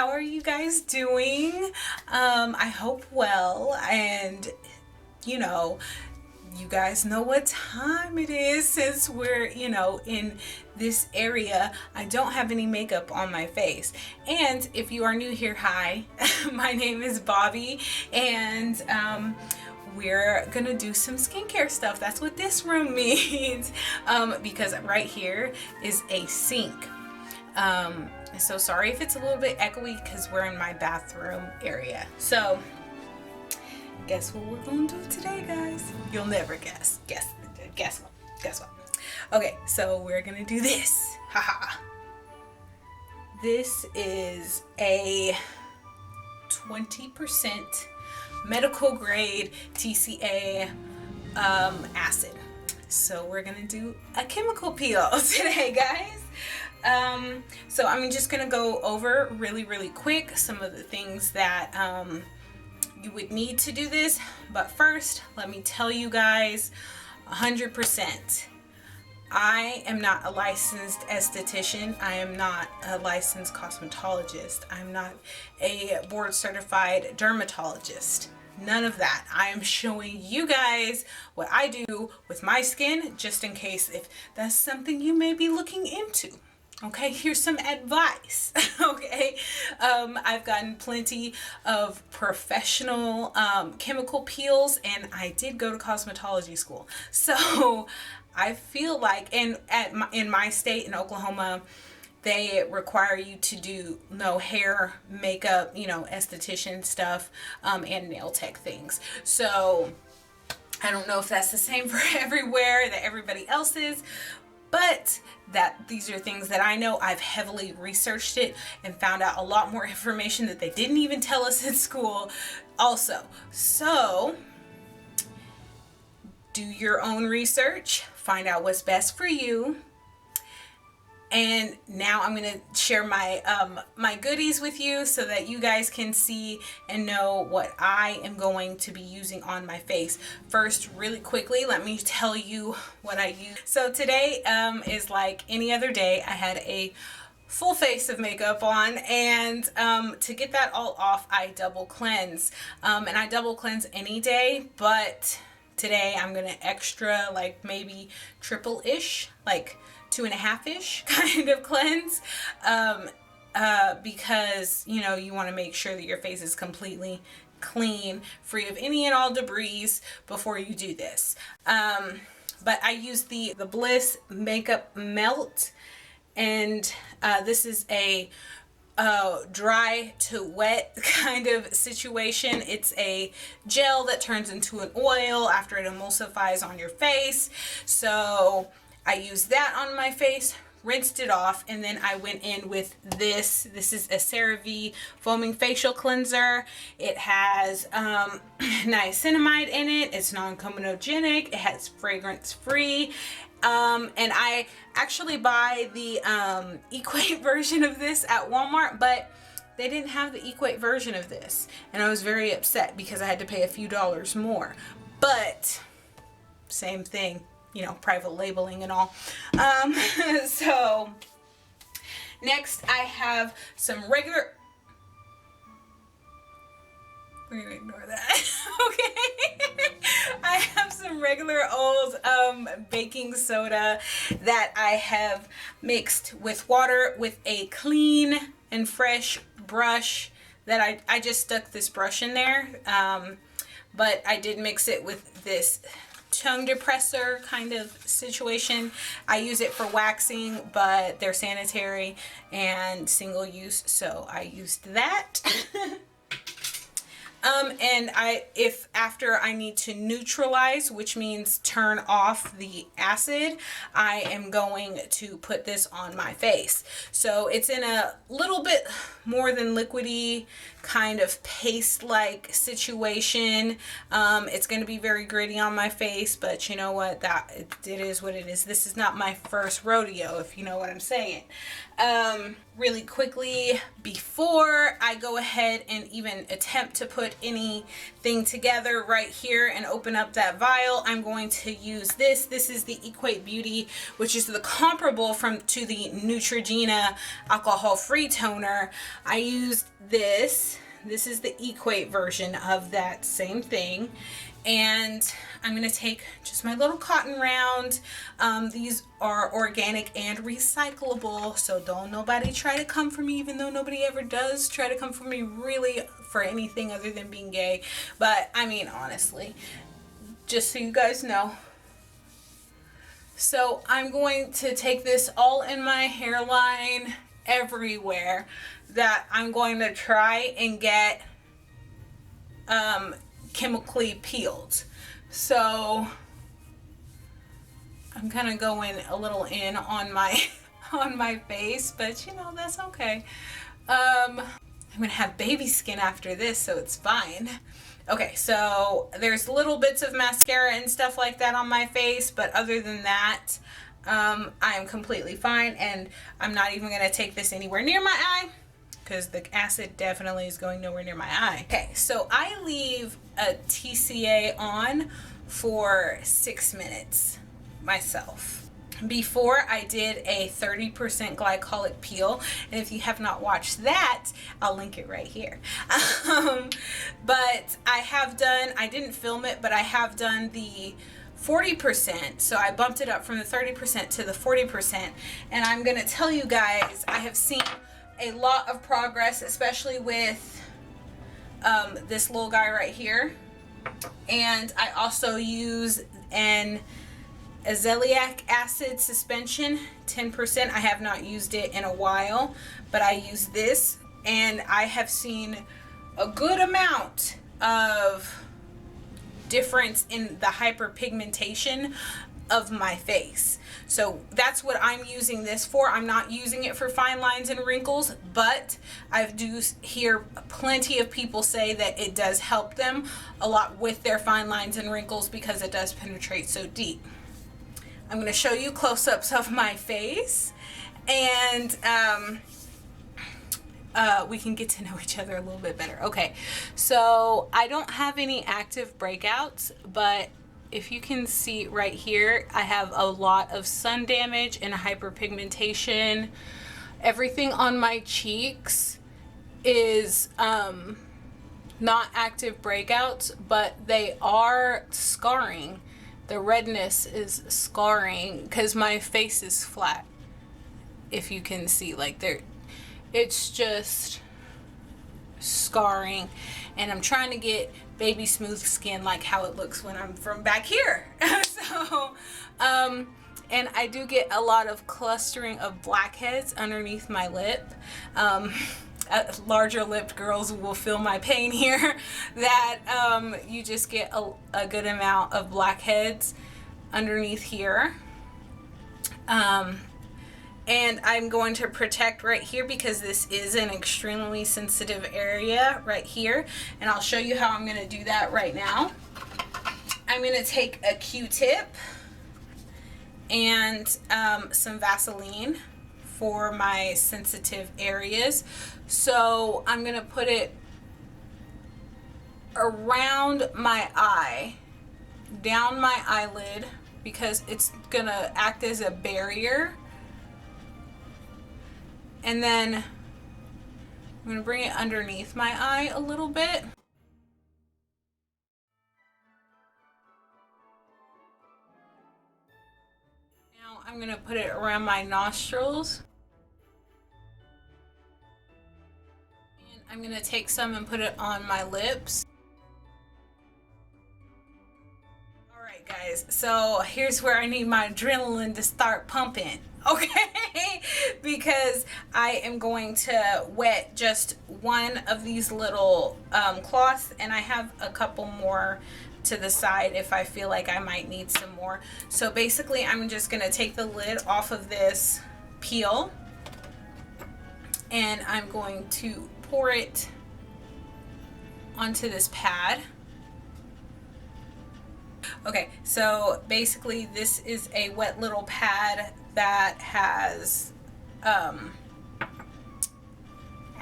how are you guys doing? I hope well, and you know, you guys know what time it is since we're, in this area. I don't have any makeup on my face. And if you are new here, hi, my name is Bobbi, and we're gonna do some skincare stuff. That's what this room means, because right here is a sink. So sorry if it's a little bit echoey because we're in my bathroom area. So guess what we're gonna do today, guys? You'll never guess. Guess what? Okay, so we're gonna do this. Haha. This is a 20% medical grade TCA acid. So we're gonna do a chemical peel today, guys. So I'm just gonna go over really quick some of the things that you would need to do this. But first, let me tell you guys 100%. I am not a licensed esthetician. I am not a licensed cosmetologist. I'm not a board certified dermatologist. None of that. I am showing you guys what I do with my skin, just in case if that's something you may be looking into. Okay, here's some advice. Okay, I've gotten plenty of professional chemical peels, and I did go to cosmetology school. So I feel like, and in my state in Oklahoma, they require you to do hair, makeup, esthetician stuff, and nail tech things. So I don't know if that's the same for everywhere that everybody else is, but these are things that I know. I've heavily researched it and found out a lot more information that they didn't even tell us in school also. So do your own research, find out what's best for you. And now I'm going to share my my goodies with you so that you guys can see and know what I am going to be using on my face. First, really quickly, let me tell you what I use. So today is like any other day. I had a full face of makeup on, and to get that all off, I double cleanse. And I double cleanse any day, but today I'm going to extra, like maybe triple-ish, like 2.5-ish kind of cleanse, because you want to make sure that your face is completely clean, free of any and all debris before you do this. But I use the Bliss Makeup Melt, and this is a dry to wet kind of situation. It's a gel that turns into an oil after it emulsifies on your face. So I used that on my face, rinsed it off, and then I went in with this. This is a CeraVe Foaming Facial Cleanser. It has niacinamide in it. It's non-comedogenic. It has fragrance-free. And I actually buy the Equate version of this at Walmart, but they didn't have the Equate version of this. And I was very upset because I had to pay a few dollars more. But same thing. Private labeling and all. So next I have some regular, we're gonna ignore that. Okay. I have some regular old baking soda that I have mixed with water with a clean and fresh brush that I just stuck this brush in there. But I did mix it with this tongue depressor kind of situation. I use it for waxing, but they're sanitary and single use, so I used that. And if after I need to neutralize, which means turn off the acid, I am going to put this on my face. So it's in a little bit more than liquidy kind of paste-like situation. It's going to be very gritty on my face, but you know what? It is what it is. This is not my first rodeo, if you know what I'm saying. Really quickly, before I go ahead and even attempt to put anything together right here and open up that vial, I'm going to use this. This is the Equate Beauty, which is the comparable to the Neutrogena alcohol-free toner. I used this. This is the Equate version of that same thing. And I'm going to take just my little cotton round. These are organic and recyclable, so don't nobody try to come for me, even though nobody ever does try to come for me really for anything other than being gay. But I mean, honestly, just so you guys know. So I'm going to take this all in my hairline, everywhere, that I'm going to try and get chemically peeled. So I'm kind of going a little in on my on my face, but you know, that's okay. I'm gonna have baby skin after this, so it's fine. Okay, so there's little bits of mascara and stuff like that on my face, but other than that, I am completely fine, and I'm not even gonna take this anywhere near my eye, because the acid definitely is going nowhere near my eye. Okay, so I leave a TCA on for 6 minutes myself. Before I did a 30% glycolic peel, and if you have not watched that, I'll link it right here. But I didn't film it, but I have done the 40%, so I bumped it up from the 30% to the 40%, and I'm gonna tell you guys, I have seen a lot of progress, especially with this little guy right here. And I also use an azelaic acid suspension, 10%. I have not used it in a while, but I use this, and I have seen a good amount of difference in the hyperpigmentation of my face. So that's what I'm using this for. I'm not using it for fine lines and wrinkles, but I do hear plenty of people say that it does help them a lot with their fine lines and wrinkles because it does penetrate so deep. I'm going to show you close-ups of my face, and we can get to know each other a little bit better. Okay, so I don't have any active breakouts, but if you can see right here, I have a lot of sun damage and hyperpigmentation. Everything on my cheeks is not active breakouts, but they are scarring. The redness is scarring because my face is flat. If you can see, like, it's just scarring, and I'm trying to get baby smooth skin like how it looks when I'm from back here. So and I do get a lot of clustering of blackheads underneath my lip. Larger lipped girls will feel my pain here, that you just get a good amount of blackheads underneath here. And I'm going to protect right here because this is an extremely sensitive area right here. And I'll show you how I'm going to do that right now. I'm going to take a Q-tip and some Vaseline for my sensitive areas. So I'm going to put it around my eye, down my eyelid, because it's going to act as a barrier. And then I'm going to bring it underneath my eye a little bit. Now I'm going to put it around my nostrils. And I'm going to take some and put it on my lips. Alright guys, so here's where I need my adrenaline to start pumping. Okay, because I am going to wet just one of these little cloths, and I have a couple more to the side if I feel like I might need some more. So basically I'm just going to take the lid off of this peel, and I'm going to pour it onto this pad. Okay, so basically this is a wet little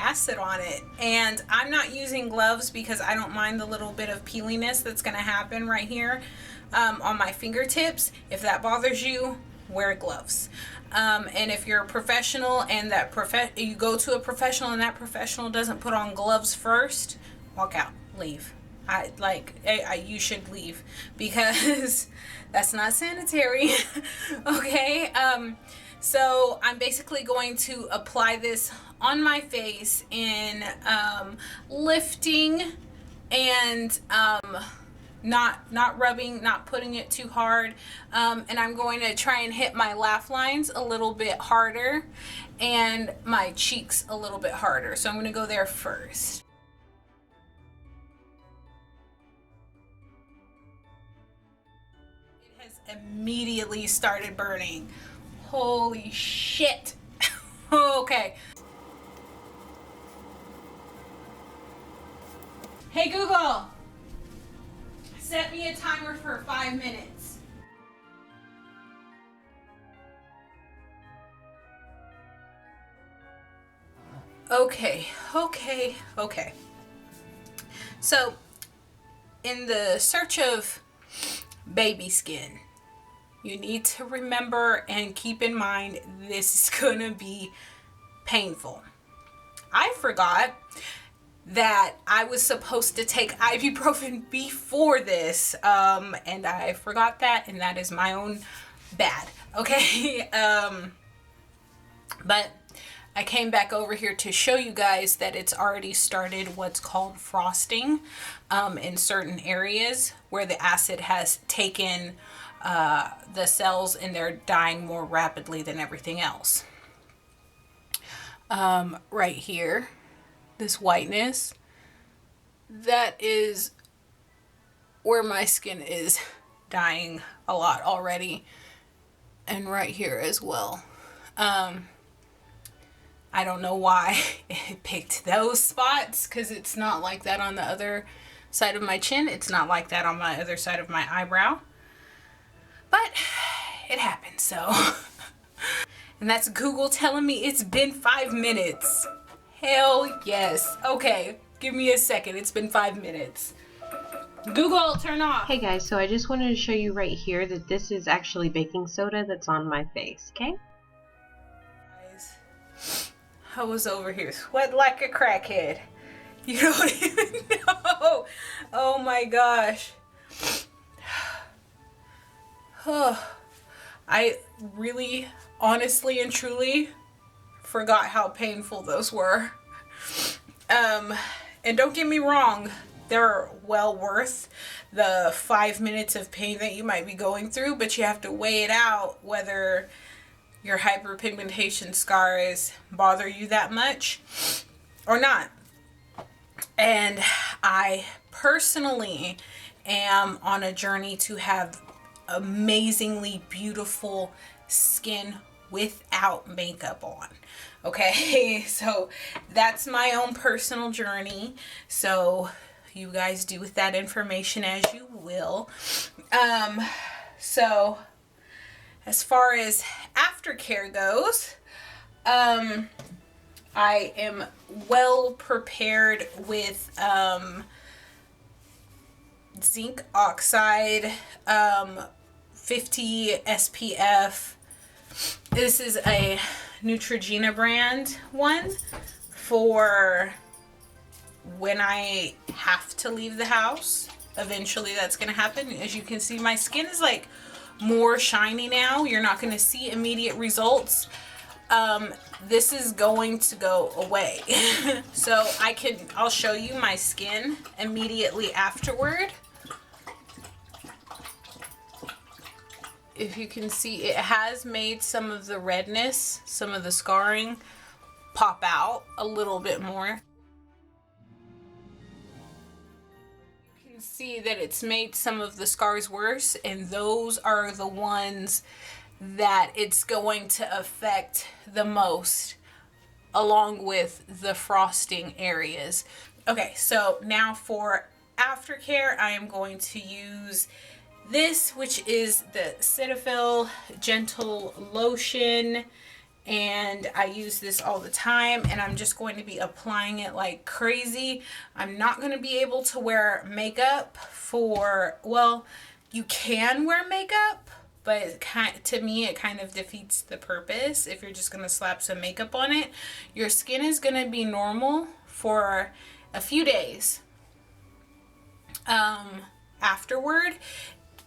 acid on it. And I'm not using gloves because I don't mind the little bit of peeliness that's going to happen right here on my fingertips. If that bothers you, wear gloves. And if you're a professional and you go to a professional and that professional doesn't put on gloves first, walk out, leave. You should leave, because that's not sanitary. Okay. So I'm basically going to apply this on my face in lifting and not rubbing, not putting it too hard. And I'm going to try and hit my laugh lines a little bit harder and my cheeks a little bit harder. So I'm going to go there first. It has immediately started burning. Holy shit. Okay. Hey Google, set me a timer for 5 minutes. Okay. So, in the search of baby skin, you need to remember and keep in mind this is gonna be painful. I forgot that I was supposed to take ibuprofen before this, and I forgot that, and that is my own bad. Okay. But I came back over here to show you guys that it's already started what's called frosting in certain areas where the acid has taken the cells and they're dying more rapidly than everything else. Right here, this whiteness, that is where my skin is dying a lot already, and right here as well. I don't know why it picked those spots, because it's not like that on the other side of my chin. It's not like that on my other side of my eyebrow. But it happened, so. And that's Google telling me it's been 5 minutes. Hell yes. Okay, give me a second. It's been 5 minutes. Google, turn off. Hey guys, so I just wanted to show you right here that this is actually baking soda that's on my face, okay? Guys, I was over here sweat like a crackhead. You don't even know. Oh my gosh. I really, honestly and truly forgot how painful those were. And don't get me wrong, they're well worth the 5 minutes of pain that you might be going through, but you have to weigh it out whether your hyperpigmentation scars bother you that much or not. And I personally am on a journey to have amazingly beautiful skin without makeup on. Okay, so that's my own personal journey. So you guys do with that information as you will. So as far as aftercare goes, I am well prepared with zinc oxide, 50 SPF. This is a Neutrogena brand one for when I have to leave the house. Eventually that's going to happen. As you can see, my skin is like more shiny now. You're not going to see immediate results. This is going to go away. So I'll show you my skin immediately afterward. If you can see, it has made some of the redness, some of the scarring pop out a little bit more. You can see that it's made some of the scars worse, and those are the ones that it's going to affect the most, along with the frosting areas. Okay, so now for aftercare, I am going to use this, which is the Cetaphil Gentle Lotion, and I use this all the time, and I'm just going to be applying it like crazy. I'm not going to be able to wear makeup for, well, you can wear makeup, but to me it kind of defeats the purpose if you're just going to slap some makeup on it. Your skin is going to be normal for a few days afterward.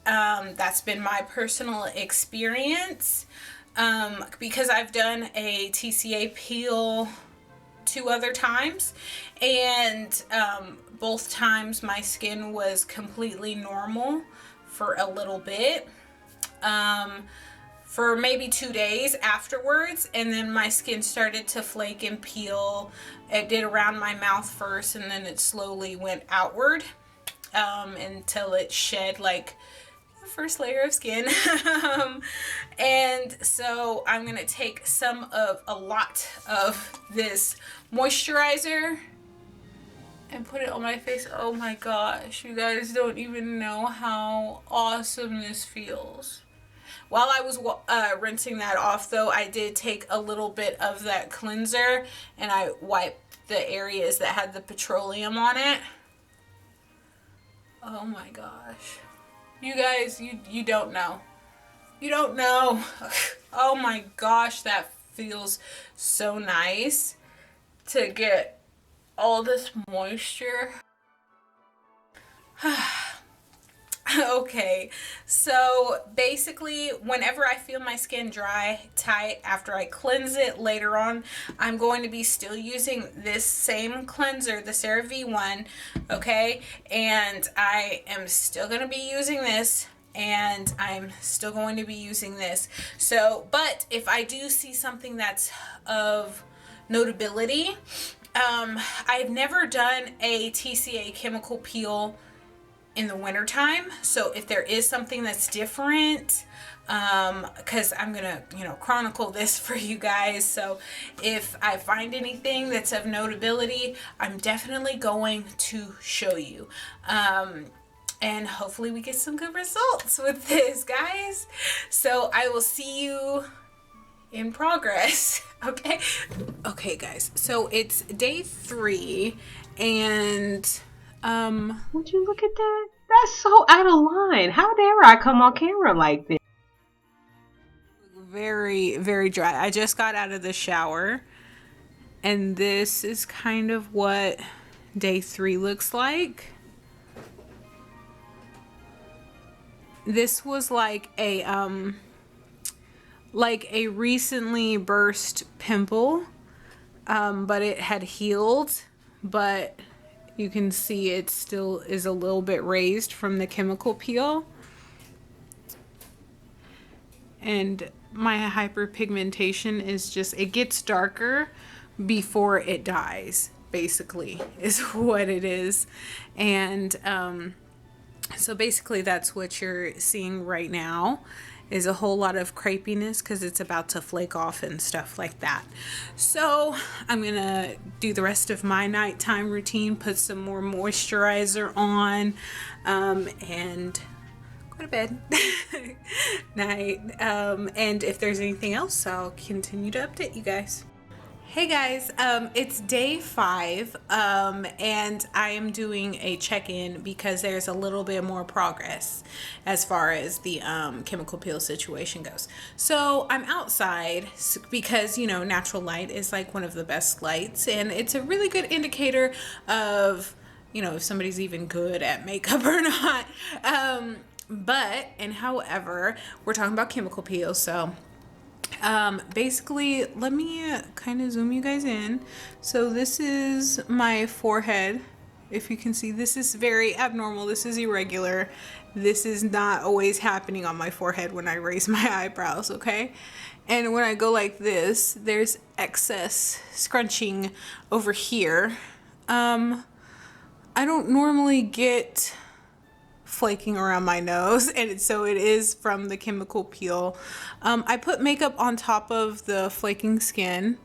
That's been my personal experience. Because I've done a TCA peel 2 other times, and both times my skin was completely normal for a little bit, for maybe 2 days afterwards, and then my skin started to flake and peel. It did around my mouth first, and then it slowly went outward until it shed like first layer of skin. And so I'm gonna take a lot of this moisturizer and put it on my face. Oh my gosh, you guys don't even know how awesome this feels. While I was rinsing that off though, I did take a little bit of that cleanser and I wiped the areas that had the petroleum on it. Oh my gosh. You guys, you don't know. You don't know. Oh my gosh, that feels so nice to get all this moisture. Okay, so basically whenever I feel my skin dry, tight, after I cleanse it later on, I'm going to be still using this same cleanser, the CeraVe one, okay? And I am still going to be using this, and I'm still going to be using this. So, but if I do see something that's of notability, I've never done a TCA chemical peel in the wintertime, so if there is something that's different, because I'm gonna chronicle this for you guys, so if I find anything that's of notability, I'm definitely going to show you, and hopefully we get some good results with this, guys. So I will see you in progress. Okay guys, so it's day 3, and would you look at that? That's so out of line. How dare I come on camera like this? Very, very dry. I just got out of the shower, and this is kind of what day 3 looks like. This was like a recently burst pimple, but it had healed, but you can see it still is a little bit raised from the chemical peel. And my hyperpigmentation is just, it gets darker before it dies, basically, is what it is. And so basically that's what you're seeing right now, is a whole lot of crepiness because it's about to flake off and stuff like that. So I'm gonna do the rest of my nighttime routine, put some more moisturizer on, and go to bed. Night. And if there's anything else, I'll continue to update you guys. Hey guys, it's day 5, and I am doing a check-in because there's a little bit more progress as far as the chemical peel situation goes. So I'm outside because, natural light is like one of the best lights, and it's a really good indicator of, if somebody's even good at makeup or not. However, we're talking about chemical peels, so basically, let me kind of zoom you guys in. So this is my forehead. If you can see, this is very abnormal. This is irregular. This is not always happening on my forehead when I raise my eyebrows, okay? And when I go like this, there's excess scrunching over here. I don't normally get flaking around my nose, and so it is from the chemical peel. I put makeup on top of the flaking skin,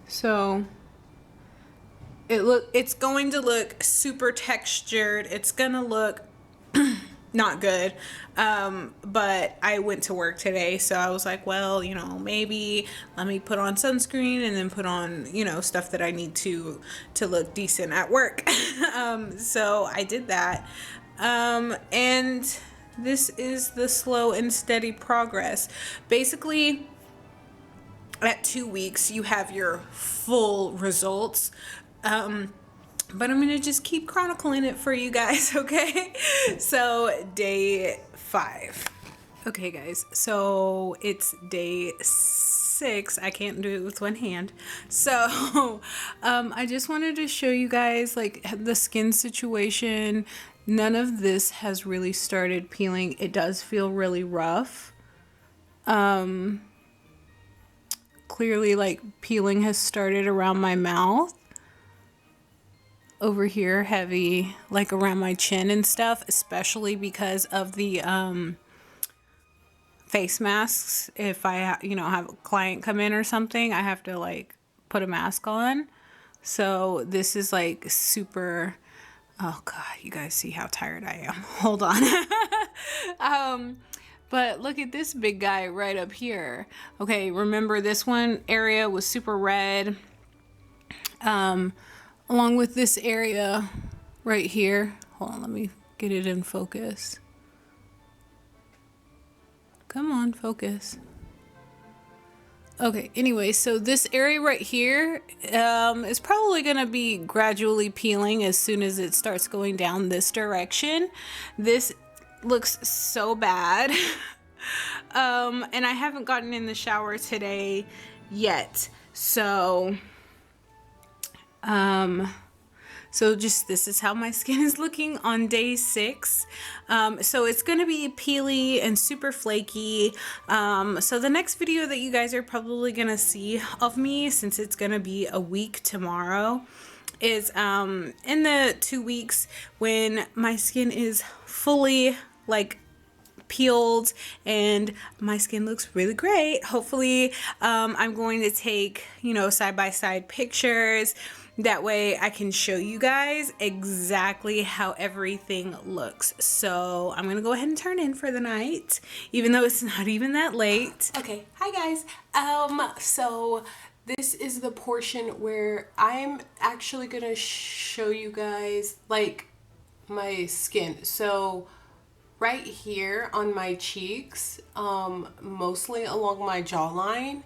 so it's going to look super textured. It's gonna look not good. But I went to work today, so I was like, well, you know, maybe let me put on sunscreen and then put on, you know, stuff that I need to look decent at work. So I did that. And this is the slow and steady progress. Basically, at 2 weeks, you have your full results. But I'm gonna just keep chronicling it for you guys, okay? So, day 5. Okay, guys, so it's day 6. I can't do it with one hand. So, I just wanted to show you guys, like, the skin situation. None of this has really started peeling. It does feel really rough. Clearly, like, peeling has started around my mouth. Over here, heavy, like around my chin and stuff, especially because of the face masks. If I, you know, have a client come in or something, I have to like put a mask on. So this is like super, oh God, you guys see how tired I am. Hold on. But look at this big guy right up here. Okay, remember this one area was super red. Along with this area right here. Hold on, let me get it in focus. Come on, focus. Okay, anyway, so this area right here is probably going to be gradually peeling as soon as it starts going down this direction. This looks so bad. And I haven't gotten in the shower today yet. So, so just this is how my skin is looking on day 6. So it's going to be peely and super flaky. So the next video that you guys are probably going to see of me, since it's going to be a week tomorrow, is in the 2 weeks when my skin is fully like peeled and my skin looks really great. Hopefully I'm going to take, you know, side-by-side pictures. That way I can show you guys exactly how everything looks. So I'm gonna go ahead and turn in for the night, even though it's not even that late. Okay, hi guys. So this is the portion where I'm actually gonna show you guys like my skin. So right here on my cheeks, mostly along my jawline,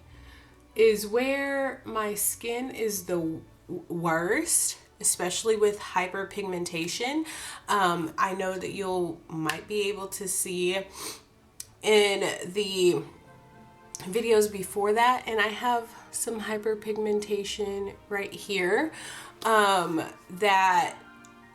is where my skin is the worst, especially with hyperpigmentation. I know that you'll might be able to see in the videos before that, and I have some hyperpigmentation right here that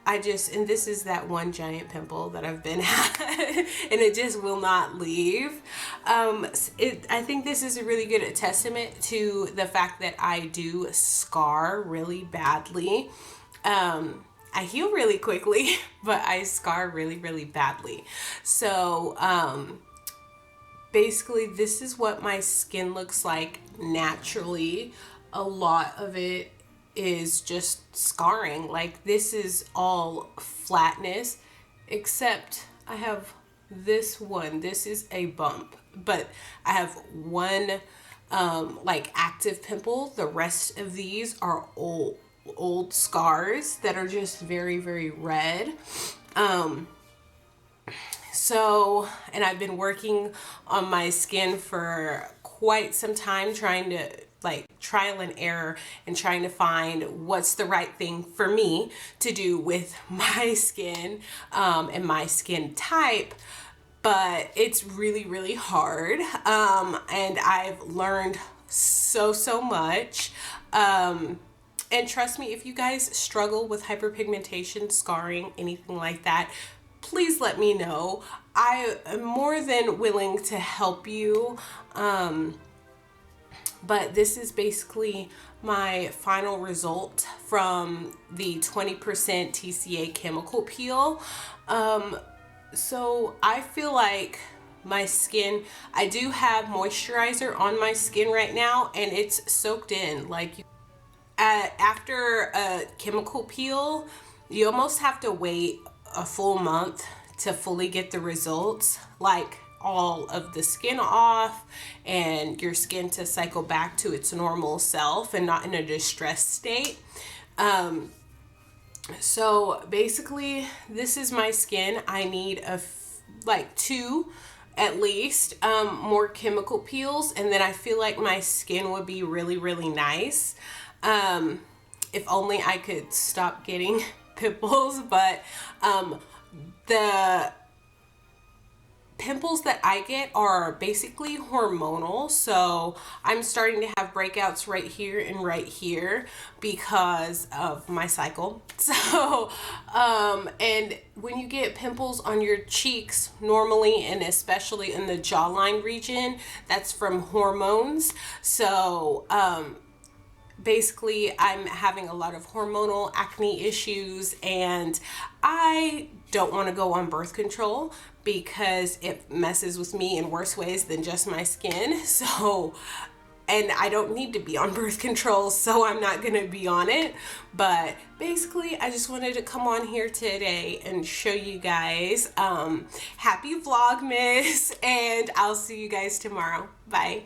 and this is that one giant pimple that I've been at and it just will not leave. I think this is a really good testament to the fact that I do scar really badly. I heal really quickly, but I scar really, really badly. So, basically this is what my skin looks like naturally. A lot of it is just scarring. Like this is all flatness, except I have this one. This is a bump, but I have one like active pimple. The rest of these are old scars that are just very, very red. So, and I've been working on my skin for quite some time, trying to like trial and error and trying to find what's the right thing for me to do with my skin and my skin type. But it's really, really hard. And I've learned so much. And trust me, if you guys struggle with hyperpigmentation, scarring, anything like that, please let me know. I am more than willing to help you. But this is basically my final result from the 20% TCA chemical peel. So I feel like my skin, I do have moisturizer on my skin right now and it's soaked in. Like after a chemical peel, you almost have to wait a full month to fully get the results, like all of the skin off and your skin to cycle back to its normal self and not in a distressed state. So basically this is my skin. I need like 2 at least more chemical peels, and then I feel like my skin would be really, really nice. If only I could stop getting pimples, but the pimples that I get are basically hormonal. So I'm starting to have breakouts right here and right here because of my cycle. So and when you get pimples on your cheeks normally, and especially in the jawline region, that's from hormones. So basically I'm having a lot of hormonal acne issues, and I don't want to go on birth control because it messes with me in worse ways than just my skin. So, and I don't need to be on birth control, so I'm not going to be on it. But basically, I just wanted to come on here today and show you guys. Happy Vlogmas, and I'll see you guys tomorrow. Bye.